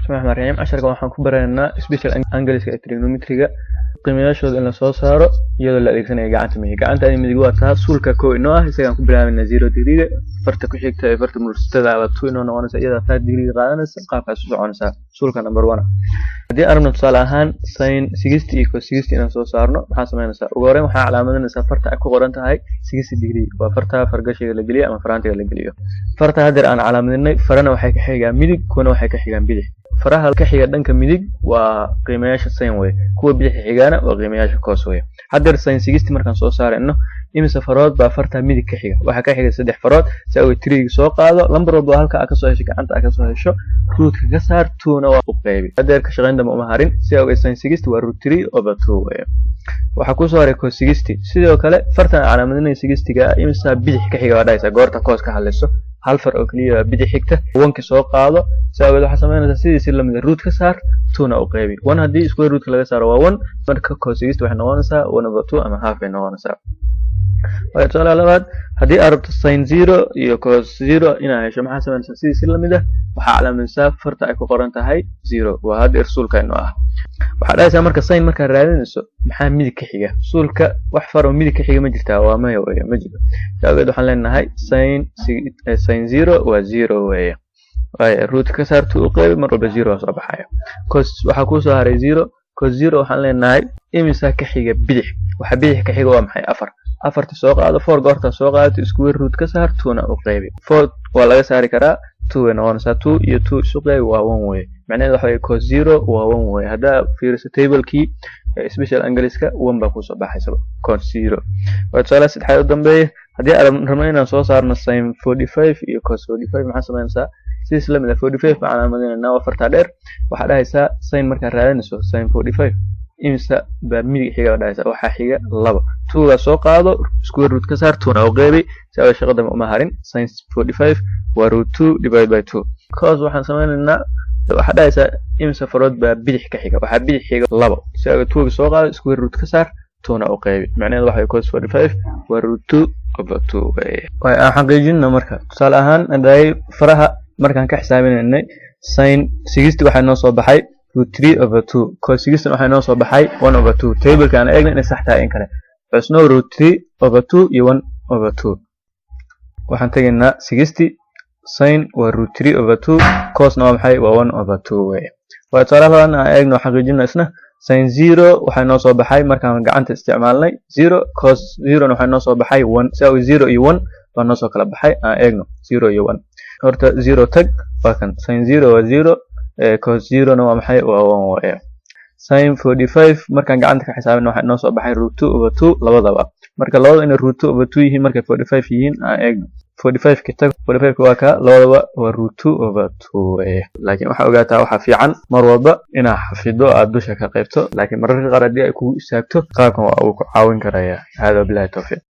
bismillaahi rahmaani rahiim. Casharka waxaan ku baranaynaa special angles ee trigonometry-ga qiimayaashooda in la soo saaro iyadoo la adeegsanayo gacanta midig. Gacanta midig waa taa suulka koo inoo ah, isagaan ku bilaabayna 0 degree. Farta ku xigta ee farta mulstada waa 2 inoo noqonaysa, iyada 5 degree qaadanaysa. Qaabkaas u soconaysa suulka number 1. Haddii aragno tusaale ahaan sin 60 iyo cos 60 inaan soo saarno, maxaa samaynaysaa? Ugu horreyn waxaa calaamadinaysaa farta ay ku qoran tahay 60 degree. Waa farta fargashiga la geliyo ama faraantiga la geliyo. Farta hadda aan calaamadinay, farana waxay ka xigaan midig, kuwana waxay ka xigaan bidix. faraha ka xiga dhanka midig waa qiimayaasha sin way, kuwa bidix xigana waa qiimayaasha cos way. Hadda sin 60 markaan soo saarayno, imisa farood baa farta midig ka xiga? Waxa ka xiga 3 farood. Si ay 3 soo qaado, lambar walba halka aad ka soo hesho gacanta aad ka soo hesho, root-ka ka saar 2na waa u qaybi. Hadda ka shaqayn dama uma harin, si ay sin 60 waa √3/2 way. waxa ku soo haray cos 60. sidoo kale fartan calaamadinay 60ga imisa bidix ka xiga waa dhaysa goorta cos ka hadlayso. hal far oo kaliya bidix xigta 1 soo qaado, sababta waxa sameynaysa sidii la mid root ka saar 2na u qaybi. 1 hadii square root laga saaro waa 1, marka cos 60 waxay noqonaysaa 1/2 ama half ay noqonaysaa. Waa tusaale labaad, haddii aad rabto sin 0 iyo cos 0 inaad hesho, maxaa sameynaysaa sidii la mid ah? waxaa calaamadinaysaa farta ay ku qoran tahay 0. waa hadda rasuulka inoo ah. waxaa dhahaysaa marka sin markaa raadinayso maxaa midig ka xiga? rasuulka wax faro midig ka xiga ma jirtaa? waa maya weeye, ma jiro. sababta waxaan leenahay sin 0 waa 0 weeye. waayo root ka saar 2 u qaybi, mar walba 0 soo baxaya. cos waxaa ku soo haray 0. cos 0 waxaan leenahay imisa ka xiga bidix? waxa bidix ka xiga waa maxay? 4. 4 soo qaado, 4 goorta soo qaado, square root ka saar 2na u qaybi. 4 waa laga saari karaa 2 noqonaysaa. 2 iyo 2 isu qaybi waa 1 weeye. macnaheedu waxa weeye cos 0 waa 1 weeye. haddaa fiiriso table-kii special angles-ka 1 baa ku soo baxaysa cos 0. waa tusaale saddexaad u dambeeya, haddii aan rabno inaan soo saarno sin 45 iyo cos 45, maxaa samaynaysaa? sidii la mid ah 45 baan calaamadinaynaa, waa farta dheer. waxaa dhahaysaa sin markaa raadinayso sin 45 imisa baa midig xiga waa dhahaysaa, waxaa xiga 2. 2 soo qaado, square root ka saar 2na u qaybi. sababta shaqada uma harin. sin 45 waa √2/2. cos waxaan sameynaynaa, waxaa dhahaysaa imisa farood baa bidix ka xiga? waxaa bidix xiga 2. sababta 2 soo qaado, square root ka saar 2na u qaybi. macnaheedu waxa cos 45 waa √2/2 weeye. aan xaqiijinno marka tusaale ahaan, haday faraha markaan ka xisaabinaynay sin 60 waxaa noo soo baxay √3/2. cos 60 waxaa noo soo baxay 1/2. table-ka aan eegno inay sax tahay in kale. cosno √3/2 iyo 1/2. waxaan tegaynaa 60 sin waa √3/2, cosna waa maxay? waa 1/2 weeye. waa tusaale labaad aan eegno xaqiijino isna. sin 0 waxaa noo soo baxay markaan gacanta isticmaalnay 0. cos 0 waxaa noo soo baxay 1. sababta 0 iyo 1 baa noo soo kala baxay. aan eegno 0 iyo 1. horta 0 tag, waa kan sin 0 waa 0, cos 0 na waa maxay? waa 1 weeye. sin 45 markaan gacanta ka xisaabino waxaa noo soo baxay √2/2 labadaba. marka labada inay √2/2 yihiin markay 45 yihiin aan eegno. 45 ka tag, 45 waa ka labadaba waa √2/2 weeye. laakiin waxaa ogaataa waxaa fiican mar walba inaad xafido aad dusha ka qaybto, laakiin mararka qaar haddii ay kugu istaagto qaabkan waa uu ku caawin karaya. hada billahi tawfiiq.